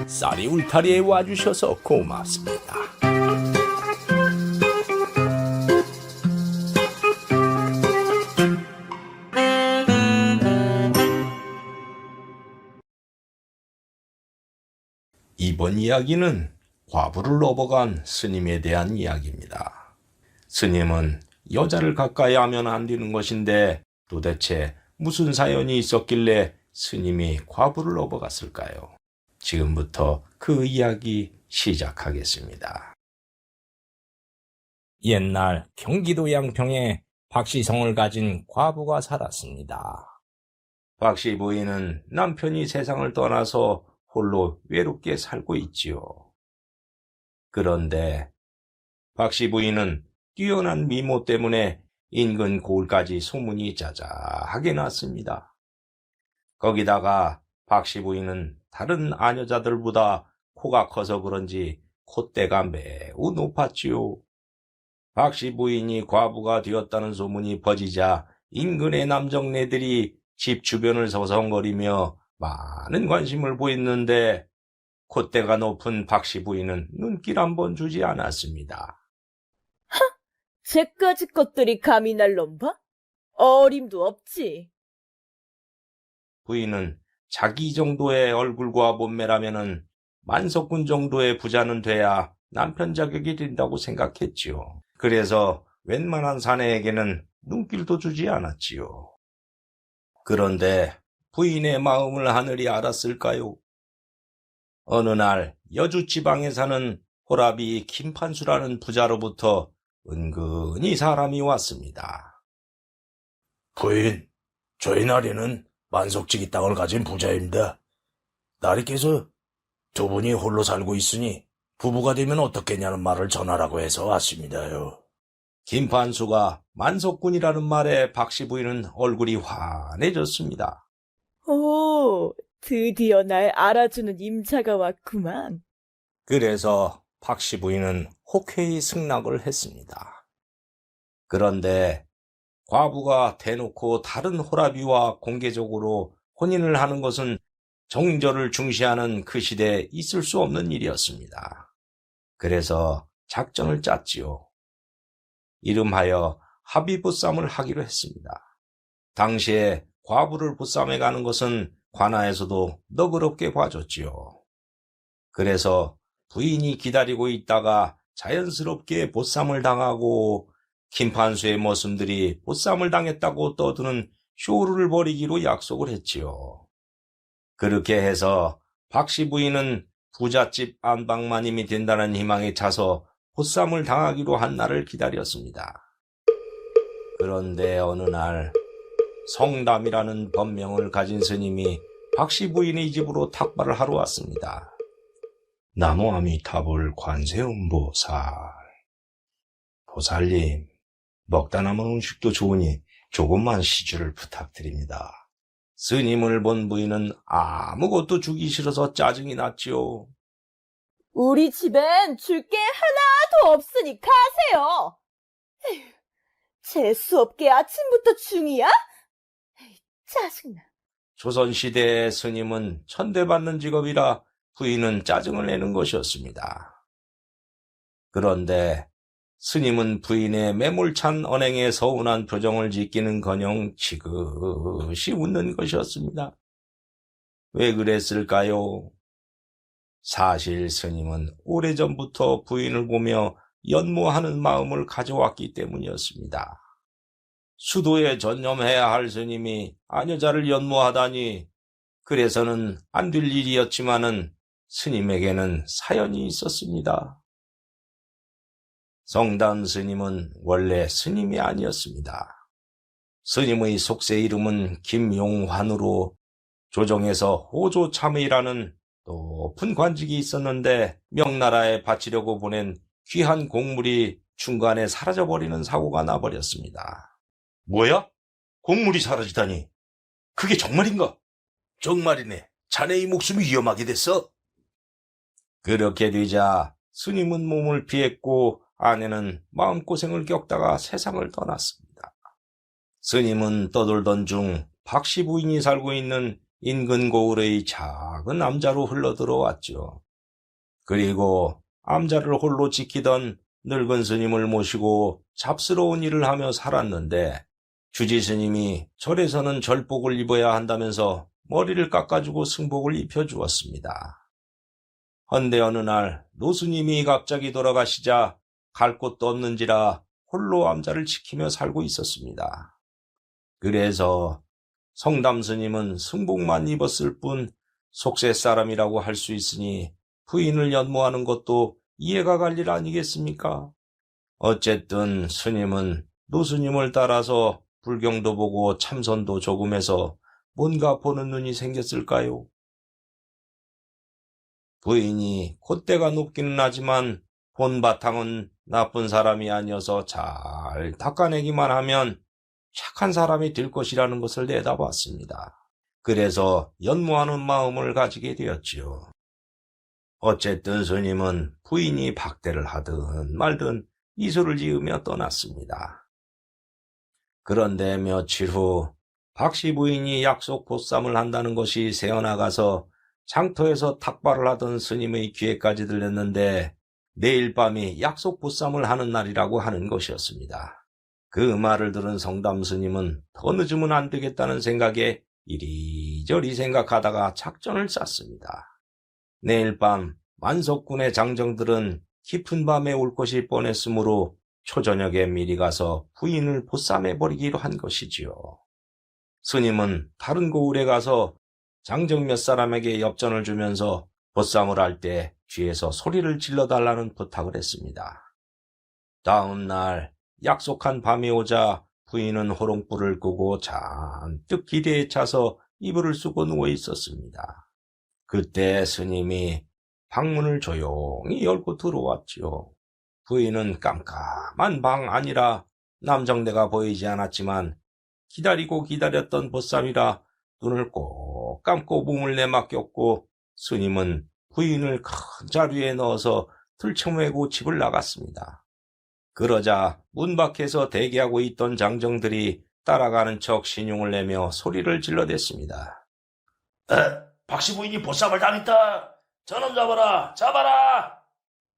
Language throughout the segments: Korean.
쌀이 울타리에 와주셔서 고맙습니다. 이번 이야기는 과부를 업어간 스님에 대한 이야기입니다. 스님은 여자를 가까이 하면 안 되는 것인데 도대체 무슨 사연이 있었길래 스님이 과부를 업어갔을까요? 지금부터 그 이야기 시작하겠습니다. 옛날 경기도 양평에 박씨성을 가진 과부가 살았습니다. 박씨 부인은 남편이 세상을 떠나서 홀로 외롭게 살고 있지요. 그런데 박씨 부인은 뛰어난 미모 때문에 인근 고을까지 소문이 자자하게 났습니다. 거기다가 박씨 부인은 다른 아녀자들보다 코가 커서 그런지 콧대가 매우 높았지요. 박씨 부인이 과부가 되었다는 소문이 퍼지자 인근의 남정네들이 집 주변을 서성거리며 많은 관심을 보였는데 콧대가 높은 박씨 부인은 눈길 한번 주지 않았습니다. 쟤까지 것들이 감히 날 넘봐? 어림도 없지. 부인은 자기 정도의 얼굴과 몸매라면은 만석군 정도의 부자는 돼야 남편 자격이 된다고 생각했지요. 그래서 웬만한 사내에게는 눈길도 주지 않았지요. 그런데 부인의 마음을 하늘이 알았을까요? 어느 날 여주 지방에 사는 호랍이 김판수라는 부자로부터 은근히 사람이 왔습니다. 부인, 저희 나리는 만석지기 땅을 가진 부자입니다. 나리께서 두 분이 홀로 살고 있으니 부부가 되면 어떻겠냐는 말을 전하라고 해서 왔습니다요. 김판수가 만석군이라는 말에 박씨 부인은 얼굴이 환해졌습니다. 오, 드디어 날 알아주는 임자가 왔구만. 그래서 박씨 부인은 호쾌히 승낙을 했습니다. 그런데 과부가 대놓고 다른 호라비와 공개적으로 혼인을 하는 것은 정절을 중시하는 그 시대에 있을 수 없는 일이었습니다. 그래서 작전을 짰지요. 이름하여 합의보쌈을 하기로 했습니다. 당시에 과부를 보쌈해 가는 것은 관아에서도 너그럽게 봐줬지요. 그래서 부인이 기다리고 있다가 자연스럽게 보쌈을 당하고 김판수의 모습들이 보쌈을 당했다고 떠드는 쇼를 벌이기로 약속을 했지요. 그렇게 해서 박씨 부인은 부잣집 안방마님이 된다는 희망에 차서 보쌈을 당하기로 한 날을 기다렸습니다. 그런데 어느 날 성담이라는 법명을 가진 스님이 박씨 부인의 집으로 탁발을 하러 왔습니다. 나무아미타불 관세음보살. 보살님, 먹다 남은 음식도 좋으니 조금만 시주를 부탁드립니다. 스님을 본 부인은 아무것도 주기 싫어서 짜증이 났지요. 우리 집엔 줄 게 하나도 없으니 가세요. 에휴, 재수없게 아침부터 중이야? 에이, 짜증나. 조선시대의 스님은 천대받는 직업이라 부인은 짜증을 내는 것이었습니다. 그런데 스님은 부인의 매몰찬 언행에 서운한 표정을 짓기는커녕 지그시 웃는 것이었습니다. 왜 그랬을까요? 사실 스님은 오래전부터 부인을 보며 연모하는 마음을 가져왔기 때문이었습니다. 수도에 전념해야 할 스님이 아녀자를 연모하다니, 그래서는 안 될 일이었지만은 스님에게는 사연이 있었습니다. 성담 스님은 원래 스님이 아니었습니다. 스님의 속세 이름은 김용환으로 조정에서 호조참의라는 높은 관직이 있었는데 명나라에 바치려고 보낸 귀한 곡물이 중간에 사라져버리는 사고가 나버렸습니다. 뭐야? 곡물이 사라지다니. 그게 정말인가? 정말이네. 자네의 목숨이 위험하게 됐어. 그렇게 되자 스님은 몸을 피했고 아내는 마음고생을 겪다가 세상을 떠났습니다. 스님은 떠돌던 중 박씨 부인이 살고 있는 인근 고을의 작은 암자로 흘러들어왔죠. 그리고 암자를 홀로 지키던 늙은 스님을 모시고 잡스러운 일을 하며 살았는데 주지 스님이 절에서는 절복을 입어야 한다면서 머리를 깎아주고 승복을 입혀주었습니다. 헌데 어느 날 노스님이 갑자기 돌아가시자 갈 곳도 없는지라 홀로 암자를 지키며 살고 있었습니다. 그래서 성담 스님은 승복만 입었을 뿐 속세 사람이라고 할 수 있으니 부인을 연모하는 것도 이해가 갈 일 아니겠습니까? 어쨌든 스님은 노스님을 따라서 불경도 보고 참선도 조금 해서 뭔가 보는 눈이 생겼을까요? 부인이 콧대가 높기는 하지만 본바탕은 나쁜 사람이 아니어서 잘 닦아내기만 하면 착한 사람이 될 것이라는 것을 내다봤습니다. 그래서 연모하는 마음을 가지게 되었지요. 어쨌든 스님은 부인이 박대를 하든 말든 이소를 지으며 떠났습니다. 그런데 며칠 후 박씨 부인이 약속 보쌈을 한다는 것이 새어나가서 장터에서 탁발을 하던 스님의 귀에까지 들렸는데 내일 밤이 약속 보쌈을 하는 날이라고 하는 것이었습니다. 그 말을 들은 성담 스님은 더 늦으면 안 되겠다는 생각에 이리저리 생각하다가 작전을 짰습니다. 내일 밤 만석군의 장정들은 깊은 밤에 올 것이 뻔했으므로 초저녁에 미리 가서 부인을 보쌈해버리기로 한 것이지요. 스님은 다른 고을에 가서 장정 몇 사람에게 엽전을 주면서 보쌈을 할 때 뒤에서 소리를 질러달라는 부탁을 했습니다. 다음 날 약속한 밤이 오자 부인은 호롱불을 끄고 잔뜩 기대에 차서 이불을 쓰고 누워 있었습니다. 그때 스님이 방문을 조용히 열고 들어왔지요. 부인은 깜깜한 방 안이라 남정대가 보이지 않았지만 기다리고 기다렸던 보쌈이라 눈을 꼭 감고 몸을 내맡겼고 스님은 부인을 큰 자루에 넣어서 들쳐매고 집을 나갔습니다. 그러자 문 밖에서 대기하고 있던 장정들이 따라가는 척 신용을 내며 소리를 질러댔습니다. 박씨 부인이 보쌈을 당했다. 저놈 잡아라, 잡아라.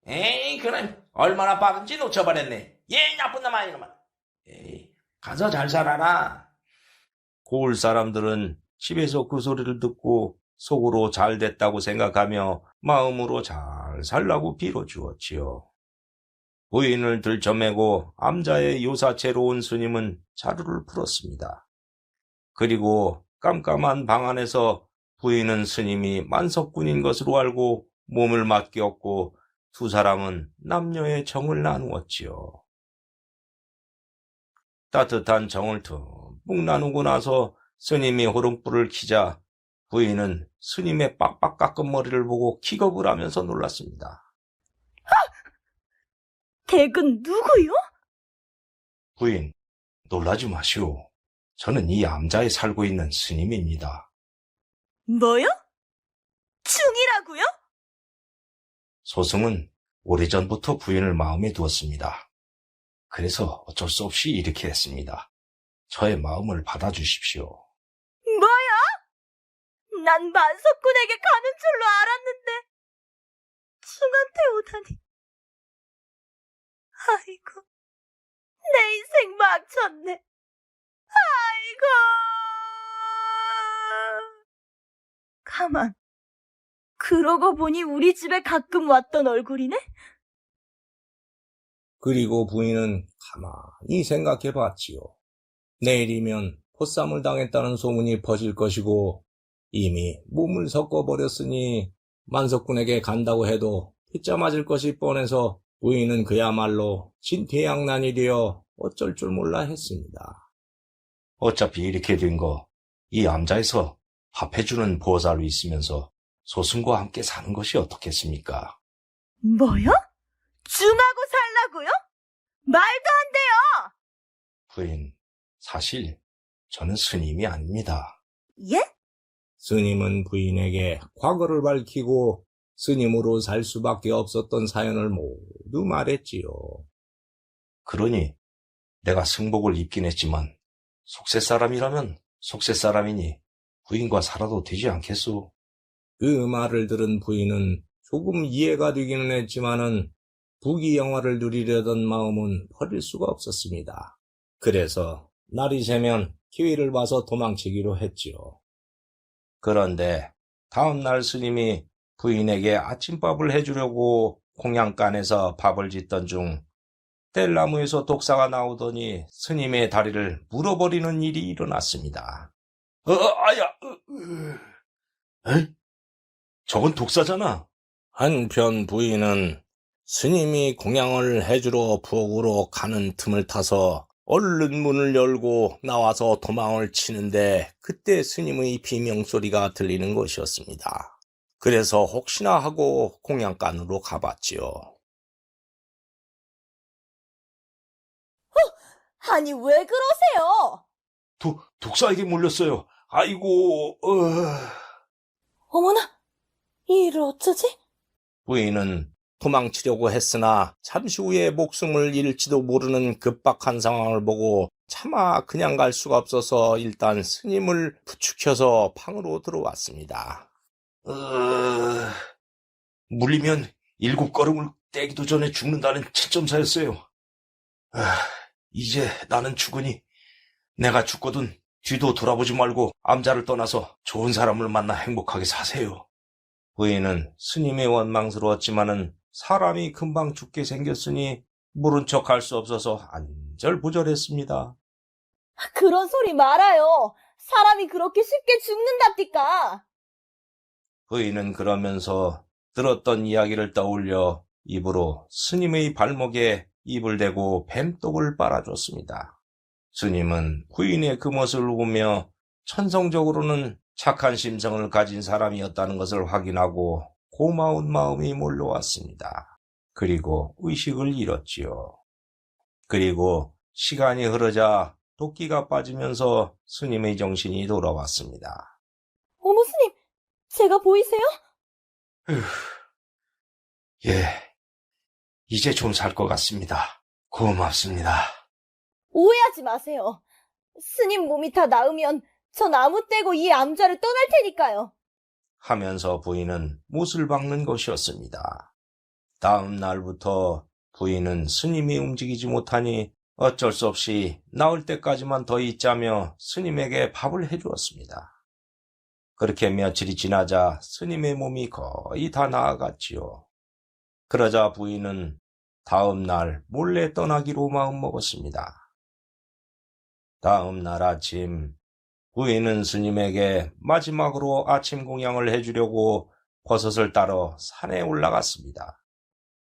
에이, 그럼 얼마나 빠른지 놓쳐버렸네. 예, 나쁜 놈아, 이놈아. 에이, 가서 잘 살아라. 고을 사람들은 집에서 그 소리를 듣고 속으로 잘 됐다고 생각하며 마음으로 잘 살라고 빌어주었지요. 부인을 들쳐매고 암자의 요사체로 온 스님은 자루를 풀었습니다. 그리고 깜깜한 방 안에서 부인은 스님이 만석군인 것으로 알고 몸을 맡겼고 두 사람은 남녀의 정을 나누었지요. 따뜻한 정을 듬뿍 나누고 나서 스님이 호롱불을 켜자 부인은 스님의 빡빡 깎은 머리를 보고 기겁을 하면서 놀랐습니다. 댁은 누구요? 부인, 놀라지 마시오. 저는 이 암자에 살고 있는 스님입니다. 뭐요? 중이라고요? 소승은 오래전부터 부인을 마음에 두었습니다. 그래서 어쩔 수 없이 이렇게 했습니다. 저의 마음을 받아주십시오. 뭐야? 난 만석군에게 가는 줄로 알았는데 중한테 오다니. 아이고, 내 인생 망쳤네. 아이고. 가만, 그러고 보니 우리 집에 가끔 왔던 얼굴이네? 그리고 부인은 가만히 생각해 봤지요. 내일이면 포쌈을 당했다는 소문이 퍼질 것이고 이미 몸을 섞어버렸으니 만석군에게 간다고 해도 피자 맞을 것이 뻔해서 부인은 그야말로 진퇴양난이 되어 어쩔 줄 몰라 했습니다. 어차피 이렇게 된 거 이 암자에서 밥해주는 보살로 있으면서 소승과 함께 사는 것이 어떻겠습니까? 뭐요? 중하고 살라고요? 말도 안 돼요! 부인, 사실 저는 스님이 아닙니다. 예? 스님은 부인에게 과거를 밝히고 스님으로 살 수밖에 없었던 사연을 모두 말했지요. 그러니 내가 승복을 입긴 했지만 속세 사람이라면 속세 사람이니 부인과 살아도 되지 않겠소? 그 말을 들은 부인은 조금 이해가 되기는 했지만은 부귀 영화를 누리려던 마음은 버릴 수가 없었습니다. 그래서 날이 새면 기회를 봐서 도망치기로 했지요. 그런데 다음 날 스님이 부인에게 아침밥을 해주려고 공양간에서 밥을 짓던 중 뗄나무에서 독사가 나오더니 스님의 다리를 물어버리는 일이 일어났습니다. 아야! 에이? 저건 독사잖아. 한편 부인은 스님이 공양을 해주러 부엌으로 가는 틈을 타서 얼른 문을 열고 나와서 도망을 치는데 그때 스님의 비명소리가 들리는 것이었습니다. 그래서 혹시나 하고 공양간으로 가봤지요. 아니, 왜 그러세요? 독사에게 물렸어요. 아이고, 어머나, 이 일을 어쩌지? 부인은 도망치려고 했으나 잠시 후에 목숨을 잃을지도 모르는 급박한 상황을 보고 차마 그냥 갈 수가 없어서 일단 스님을 부축해서 방으로 들어왔습니다. 물리면 7걸음을 떼기도 전에 죽는다는 채점사였어요. 이제 나는 죽으니 내가 죽거든 뒤도 돌아보지 말고 암자를 떠나서 좋은 사람을 만나 행복하게 사세요. 부인은 스님이 원망스러웠지만은 사람이 금방 죽게 생겼으니 모른 척 할 수 없어서 안절부절했습니다. 그런 소리 말아요. 사람이 그렇게 쉽게 죽는답니까? 부인은 그러면서 들었던 이야기를 떠올려 입으로 스님의 발목에 입을 대고 뱀독을 빨아줬습니다. 스님은 부인의 그 모습을 보며 천성적으로는 착한 심성을 가진 사람이었다는 것을 확인하고 고마운 마음이 몰려왔습니다. 그리고 의식을 잃었지요. 그리고 시간이 흐르자 도끼가 빠지면서 스님의 정신이 돌아왔습니다. 어머, 스님, 제가 보이세요? 예, 이제 좀 살 것 같습니다. 고맙습니다. 오해하지 마세요. 스님 몸이 다 나으면 전 아무 때고 이 암자를 떠날 테니까요. 하면서 부인은 못을 박는 것이었습니다. 다음 날부터 부인은 스님이 움직이지 못하니 어쩔 수 없이 나을 때까지만 더 있자며 스님에게 밥을 해주었습니다. 그렇게 며칠이 지나자 스님의 몸이 거의 다 나아갔지요. 그러자 부인은 다음 날 몰래 떠나기로 마음먹었습니다. 다음 날 아침 부인은 스님에게 마지막으로 아침 공양을 해주려고 버섯을 따러 산에 올라갔습니다.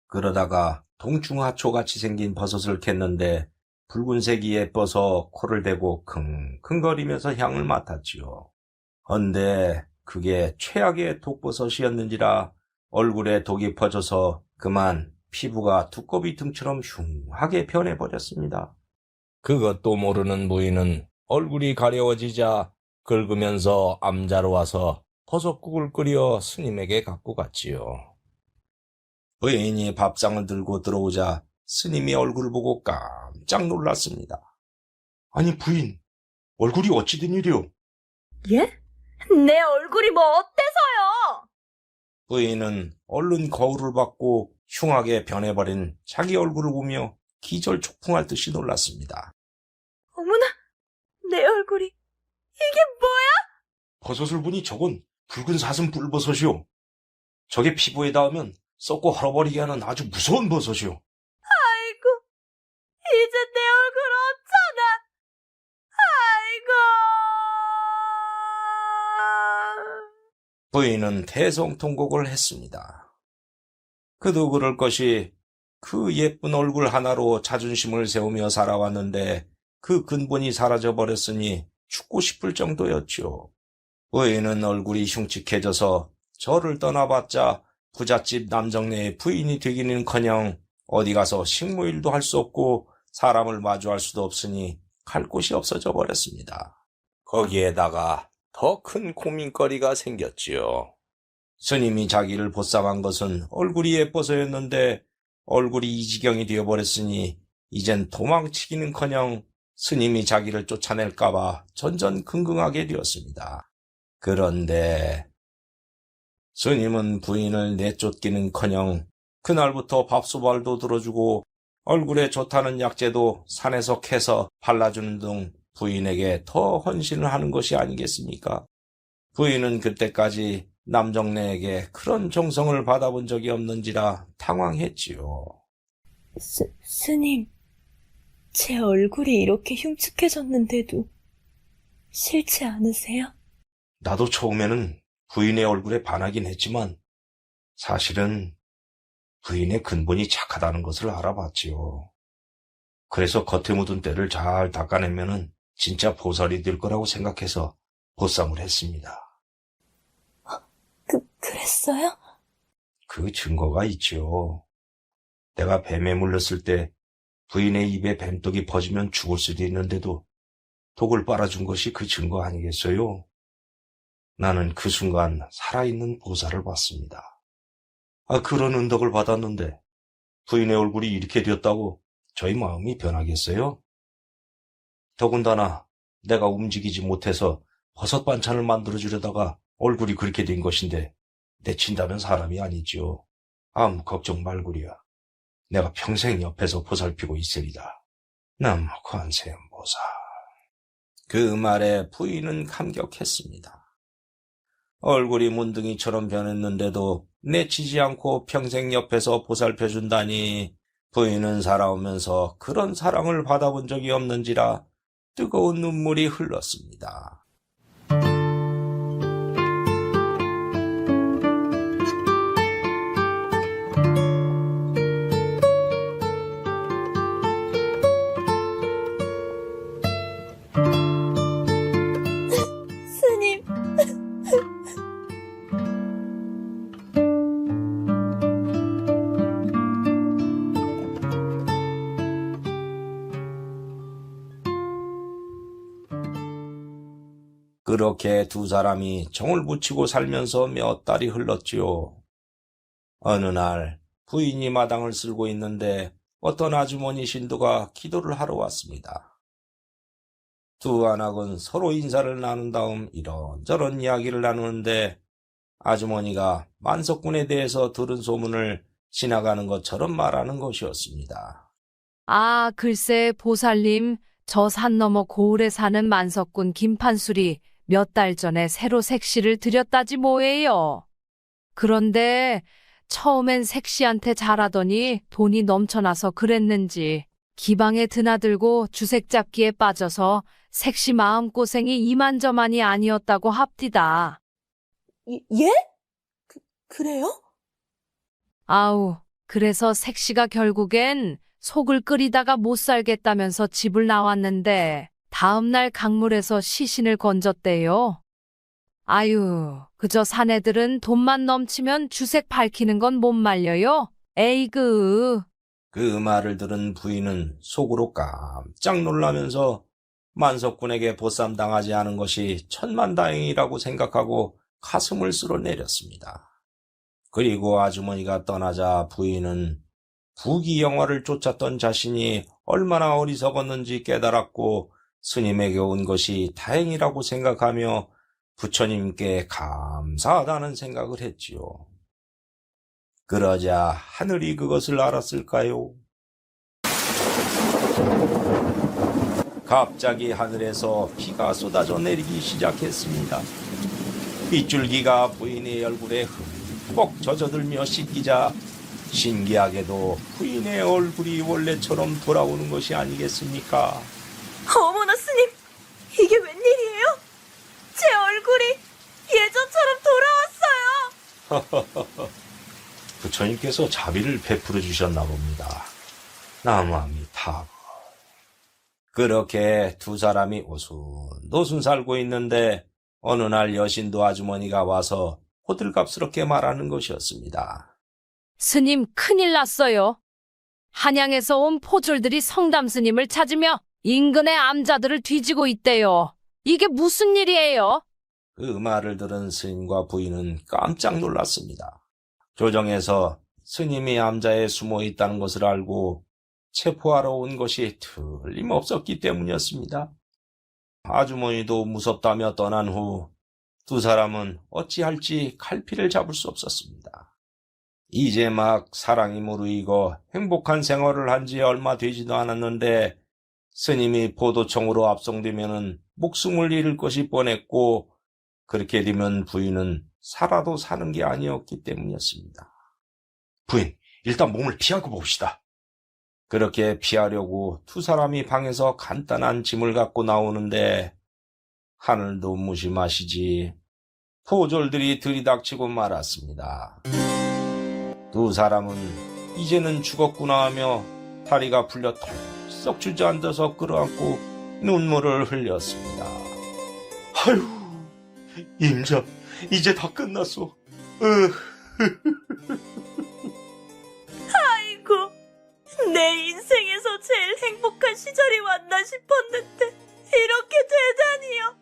그러다가 동충하초같이 생긴 버섯을 캤는데 붉은색이 예뻐서 코를 대고 킁킁거리면서 향을 맡았지요. 헌데 그게 최악의 독버섯이었는지라 얼굴에 독이 퍼져서 그만 피부가 두꺼비 등처럼 흉하게 변해버렸습니다. 그것도 모르는 부인은 얼굴이 가려워지자 긁으면서 암자로 와서 버섯국을 끓여 스님에게 갖고 갔지요. 부인이 밥상을 들고 들어오자 스님이 얼굴을 보고 깜짝 놀랐습니다. 아니 부인, 얼굴이 어찌 된 일이오? 예? 내 얼굴이 뭐 어때서요? 부인은 얼른 거울을 받고 흉하게 변해버린 자기 얼굴을 보며 기절초풍할 듯이 놀랐습니다. 어머나, 내 얼굴이 이게 뭐야? 버섯을 보니 저건 붉은 사슴 뿔버섯이오. 저게 피부에 닿으면 썩고 헐어버리게 하는 아주 무서운 버섯이오. 아이고, 이제 내 얼굴 어쩌나? 아이고. 부인은 대성통곡을 했습니다. 그도 그럴 것이 그 예쁜 얼굴 하나로 자존심을 세우며 살아왔는데 그 근본이 사라져버렸으니 죽고 싶을 정도였죠. 부인은 얼굴이 흉측해져서 저를 떠나봤자 부잣집 남정네의 부인이 되기는커녕 어디 가서 식모일도 할 수 없고 사람을 마주할 수도 없으니 갈 곳이 없어져 버렸습니다. 거기에다가 더 큰 고민거리가 생겼지요. 스님이 자기를 보쌈한 것은 얼굴이 예뻐서였는데 얼굴이 이 지경이 되어버렸으니 이젠 도망치기는커녕 스님이 자기를 쫓아낼까봐 전전긍긍하게 되었습니다. 그런데 스님은 부인을 내쫓기는커녕 그날부터 밥수발도 들어주고 얼굴에 좋다는 약재도 산에서 캐서 발라주는 등 부인에게 더 헌신을 하는 것이 아니겠습니까? 부인은 그때까지 남정네에게 그런 정성을 받아본 적이 없는지라 당황했지요. 스님, 제 얼굴이 이렇게 흉측해졌는데도 싫지 않으세요? 나도 처음에는 부인의 얼굴에 반하긴 했지만 사실은 부인의 근본이 착하다는 것을 알아봤지요. 그래서 겉에 묻은 때를 잘 닦아내면은 진짜 보살이 될 거라고 생각해서 보쌈을 했습니다. 그랬어요? 그 증거가 있지요. 내가 뱀에 물렸을 때 부인의 입에 뱀독이 퍼지면 죽을 수도 있는데도 독을 빨아준 것이 그 증거 아니겠어요? 나는 그 순간 살아있는 보살을 봤습니다. 그런 은덕을 받았는데 부인의 얼굴이 이렇게 되었다고 저희 마음이 변하겠어요? 더군다나 내가 움직이지 못해서 버섯 반찬을 만들어주려다가 얼굴이 그렇게 된 것인데 내친다면 사람이 아니지요. 아무 걱정 말구려. 내가 평생 옆에서 보살피고 있으리다. 남 관세음보살. 그 말에 부인은 감격했습니다. 얼굴이 문둥이처럼 변했는데도 내치지 않고 평생 옆에서 보살펴준다니 부인은 살아오면서 그런 사랑을 받아본 적이 없는지라 뜨거운 눈물이 흘렀습니다. 스님, 그렇게 두 사람이 정을 붙이고 살면서 몇 달이 흘렀지요. 어느 날 부인이 마당을 쓸고 있는데 어떤 아주머니 신도가 기도를 하러 왔습니다. 두 안악은 서로 인사를 나눈 다음 이런저런 이야기를 나누는데 아주머니가 만석군에 대해서 들은 소문을 지나가는 것처럼 말하는 것이었습니다. 아, 글쎄, 보살님, 저 산 너머 고을에 사는 만석군 김판술이 몇 달 전에 새로 색시를 들였다지 뭐예요. 그런데 처음엔 색시한테 잘하더니 돈이 넘쳐나서 그랬는지 기방에 드나들고 주색 잡기에 빠져서 색시 마음고생이 이만저만이 아니었다고 합디다. 예? 그래요? 아우, 그래서 색시가 결국엔 속을 끓이다가 못 살겠다면서 집을 나왔는데 다음날 강물에서 시신을 건졌대요. 아유, 그저 사내들은 돈만 넘치면 주색 밝히는 건 못 말려요. 에이그. 그 말을 들은 부인은 속으로 깜짝 놀라면서 만석군에게 보쌈당하지 않은 것이 천만다행이라고 생각하고 가슴을 쓸어내렸습니다. 그리고 아주머니가 떠나자 부인은 부귀영화를 쫓았던 자신이 얼마나 어리석었는지 깨달았고 스님에게 온 것이 다행이라고 생각하며 부처님께 감사하다는 생각을 했지요. 그러자 하늘이 그것을 알았을까요? 갑자기 하늘에서 비가 쏟아져 내리기 시작했습니다. 빗줄기가 부인의 얼굴에 흠뻑 젖어들며 씻기자 신기하게도 부인의 얼굴이 원래처럼 돌아오는 것이 아니겠습니까? 어머나 스님, 이게 웬일이에요? 제 얼굴이 예전처럼 돌아왔어요. 부처님께서 자비를 베풀어 주셨나 봅니다. 나무아미타불. 그렇게 두 사람이 오순도순 살고 있는데 어느 날 여신도 아주머니가 와서 호들갑스럽게 말하는 것이었습니다. 스님, 큰일 났어요. 한양에서 온 포졸들이 성담 스님을 찾으며 인근의 암자들을 뒤지고 있대요. 이게 무슨 일이에요? 그 말을 들은 스님과 부인은 깜짝 놀랐습니다. 조정에서 스님이 암자에 숨어 있다는 것을 알고 체포하러 온 것이 틀림없었기 때문이었습니다. 아주머니도 무섭다며 떠난 후 두 사람은 어찌할지 갈피를 잡을 수 없었습니다. 이제 막 사랑이 무르익어 행복한 생활을 한 지 얼마 되지도 않았는데 스님이 포도청으로 압송되면 목숨을 잃을 것이 뻔했고 그렇게 되면 부인은 살아도 사는 게 아니었기 때문이었습니다. 부인, 일단 몸을 피하고 봅시다. 그렇게 피하려고 두 사람이 방에서 간단한 짐을 갖고 나오는데 하늘도 무심하시지 포졸들이 들이닥치고 말았습니다. 두 사람은 이제는 죽었구나 하며 다리가 풀려 털썩 주저앉아서 끌어안고 눈물을 흘렸습니다. 아유, 임자, 이제 다 끝났어. 아이고, 내 인생에서 제일 행복한 시절이 왔나 싶었는데 이렇게 되다니요.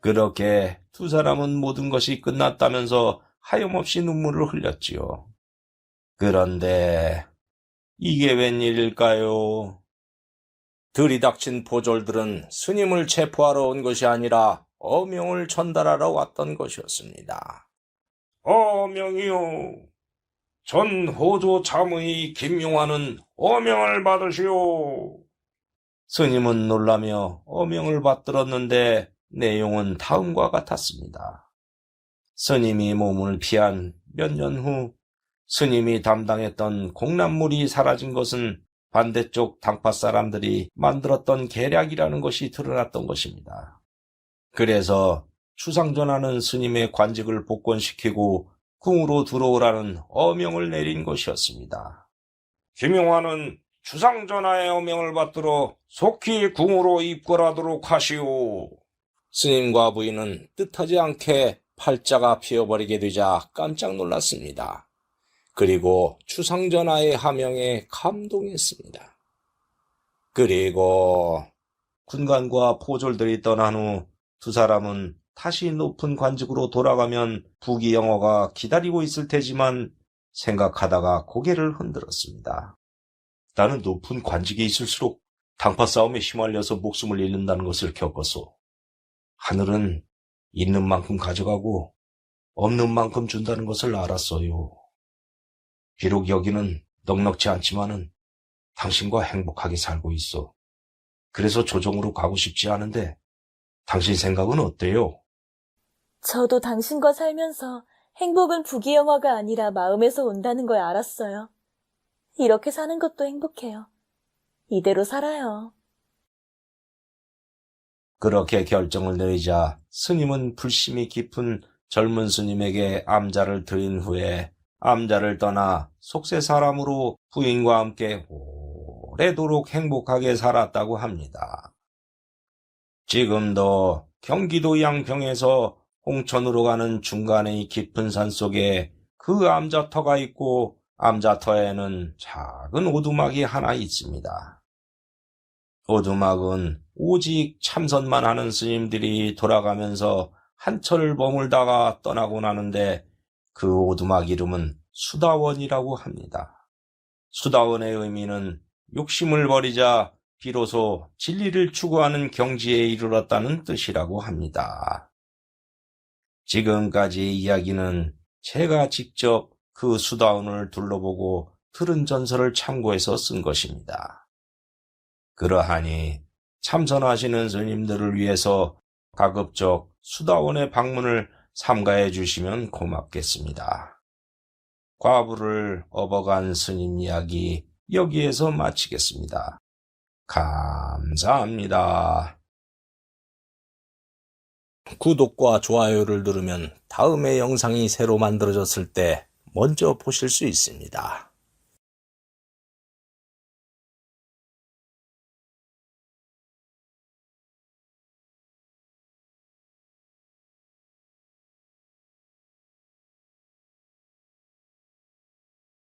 그렇게 두 사람은 모든 것이 끝났다면서 하염없이 눈물을 흘렸지요. 그런데 이게 웬일일까요? 들이닥친 포졸들은 스님을 체포하러 온 것이 아니라 어명을 전달하러 왔던 것이었습니다. 어명이요. 전 호조 참의 김용화는 어명을 받으시오. 스님은 놀라며 어명을 받들었는데 내용은 다음과 같았습니다. 스님이 몸을 피한 몇 년 후 스님이 담당했던 공란물이 사라진 것은 반대쪽 당파 사람들이 만들었던 계략이라는 것이 드러났던 것입니다. 그래서 추상전하는 스님의 관직을 복권시키고 궁으로 들어오라는 어명을 내린 것이었습니다. 김용화는 추상전하의 어명을 받들어 속히 궁으로 입궐하도록 하시오. 스님과 부인은 뜻하지 않게 팔자가 피어버리게 되자 깜짝 놀랐습니다. 그리고 추상전하의 하명에 감동했습니다. 그리고 군관과 포졸들이 떠난 후 두 사람은 다시 높은 관직으로 돌아가면 부귀영화가 기다리고 있을 테지만 생각하다가 고개를 흔들었습니다. 나는 높은 관직에 있을수록 당파 싸움에 휘말려서 목숨을 잃는다는 것을 겪었소. 하늘은 있는 만큼 가져가고 없는 만큼 준다는 것을 알았어요. 비록 여기는 넉넉지 않지만은 당신과 행복하게 살고 있어. 그래서 조정으로 가고 싶지 않은데 당신 생각은 어때요? 저도 당신과 살면서 행복은 부귀영화가 아니라 마음에서 온다는 걸 알았어요. 이렇게 사는 것도 행복해요. 이대로 살아요. 그렇게 결정을 내리자 스님은 불심이 깊은 젊은 스님에게 암자를 드린 후에 암자를 떠나 속세 사람으로 부인과 함께 오래도록 행복하게 살았다고 합니다. 지금도 경기도 양평에서 홍천으로 가는 중간의 깊은 산 속에 그 암자터가 있고 암자터에는 작은 오두막이 하나 있습니다. 오두막은 오직 참선만 하는 스님들이 돌아가면서 한철 머물다가 떠나고 나는데 그 오두막 이름은 수다원이라고 합니다. 수다원의 의미는 욕심을 버리자 비로소 진리를 추구하는 경지에 이르렀다는 뜻이라고 합니다. 지금까지 이야기는 제가 직접 그 수다원을 둘러보고 들은 전설을 참고해서 쓴 것입니다. 그러하니 참선하시는 스님들을 위해서 가급적 수다원의 방문을 삼가해 주시면 고맙겠습니다. 과부를 업어간 스님 이야기 여기에서 마치겠습니다. 감사합니다. 구독과 좋아요를 누르면 다음의 영상이 새로 만들어졌을 때 먼저 보실 수 있습니다.